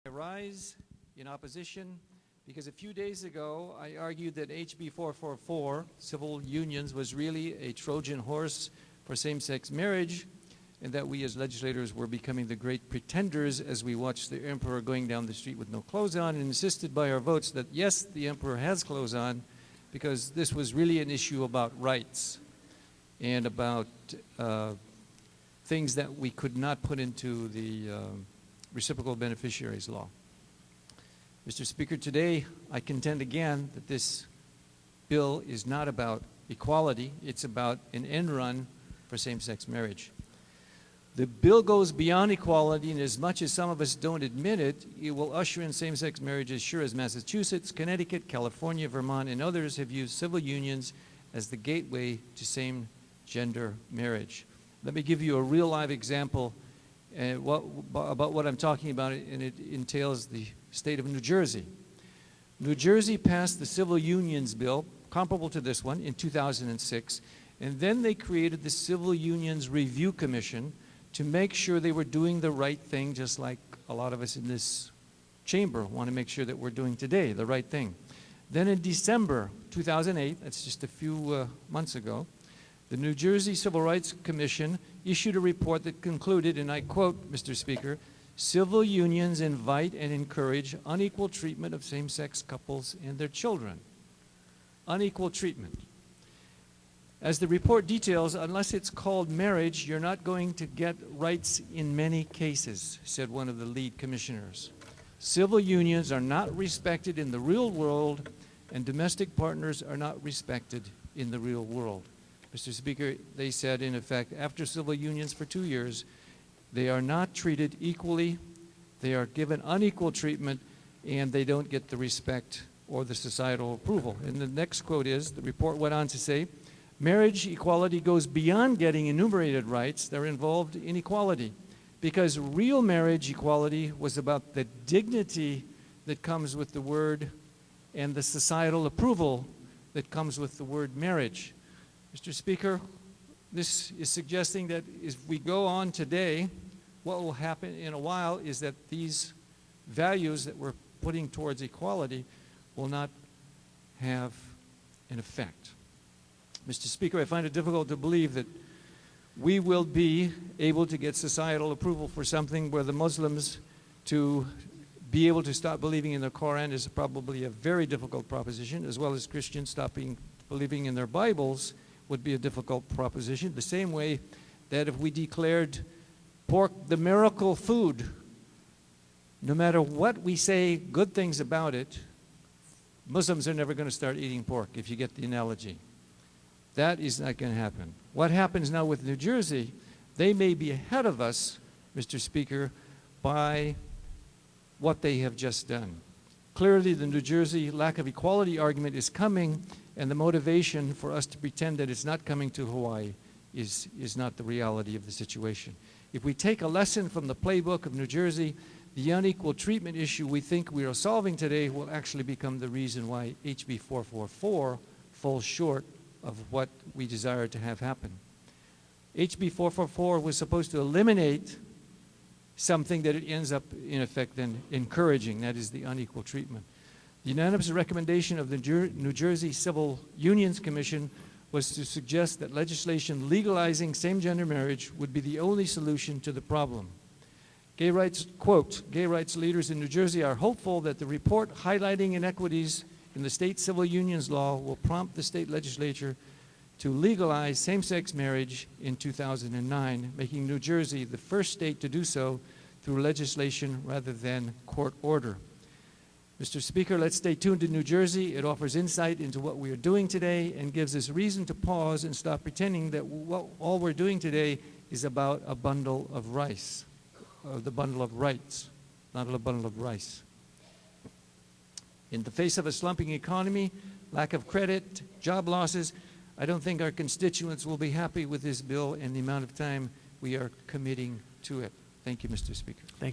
I rise in opposition because a few days ago I argued that HB 444, civil unions, was really a Trojan horse for same-sex marriage, and that we as legislators were becoming the great pretenders as we watched the emperor going down the street with no clothes on, and insisted by our votes that yes, the emperor has clothes on, because this was really an issue about rights and about things that we could not put into the reciprocal beneficiaries law. Mr. Speaker, today I contend again that this bill is not about equality, it's about an end run for same-sex marriage. The bill goes beyond equality, and as much as some of us don't admit it, it will usher in same-sex marriage as sure as Massachusetts, Connecticut, California, Vermont, and others have used civil unions as the gateway to same-gender marriage. Let me give you a real-life example about what I'm talking about, and it entails the state of New Jersey. New Jersey passed the Civil Unions Bill, comparable to this one, in 2006, and then they created the Civil Unions Review Commission to make sure they were doing the right thing, just like a lot of us in this chamber want to make sure that we're doing today, the right thing. Then in December 2008, that's just a few months ago, the New Jersey Civil Rights Commission issued a report that concluded, and I quote, Mr. Speaker, "Civil unions invite and encourage unequal treatment of same-sex couples and their children." Unequal treatment. As the report details, unless it's called marriage, you're not going to get rights in many cases, said one of the lead commissioners. Civil unions are not respected in the real world, and domestic partners are not respected in the real world. Mr. Speaker, they said, in effect, after civil unions for 2 years, they are not treated equally, they are given unequal treatment, and they don't get the respect or the societal approval. And the next quote is, the report went on to say, marriage equality goes beyond getting enumerated rights. They're involved in equality, because real marriage equality was about the dignity that comes with the word and the societal approval that comes with the word marriage. Mr. Speaker, this is suggesting that if we go on today, what will happen in a while is that these values that we're putting towards equality will not have an effect. Mr. Speaker, I find it difficult to believe that we will be able to get societal approval for something where the Muslims to be able to stop believing in the Quran is probably a very difficult proposition, as well as Christians stopping believing in their Bibles would be a difficult proposition. The same way that if we declared pork the miracle food, no matter what we say good things about it, Muslims are never going to start eating pork, if you get the analogy. That is not going to happen. What happens now with New Jersey, they may be ahead of us, Mr. Speaker, by what they have just done. Clearly, the New Jersey lack of equality argument is coming, and the motivation for us to pretend that it's not coming to Hawaii is not the reality of the situation. If we take a lesson from the playbook of New Jersey, the unequal treatment issue we think we are solving today will actually become the reason why HB 444 falls short of what we desire to have happen. HB 444 was supposed to eliminate something that it ends up, in effect, then encouraging, that is the unequal treatment. The unanimous recommendation of the New Jersey Civil Unions Commission was to suggest that legislation legalizing same-gender marriage would be the only solution to the problem. Gay rights, quote, gay rights leaders in New Jersey are hopeful that the report highlighting inequities in the state civil unions law will prompt the state legislature to legalize same-sex marriage in 2009, making New Jersey the first state to do so through legislation rather than court order. Mr. Speaker, let's stay tuned to New Jersey. It offers insight into what we are doing today and gives us reason to pause and stop pretending that all we're doing today is about a bundle of rice, the bundle of rights, not a bundle of rice. In the face of a slumping economy, lack of credit, job losses, I don't think our constituents will be happy with this bill and the amount of time we are committing to it. Thank you, Mr. Speaker. Thank you.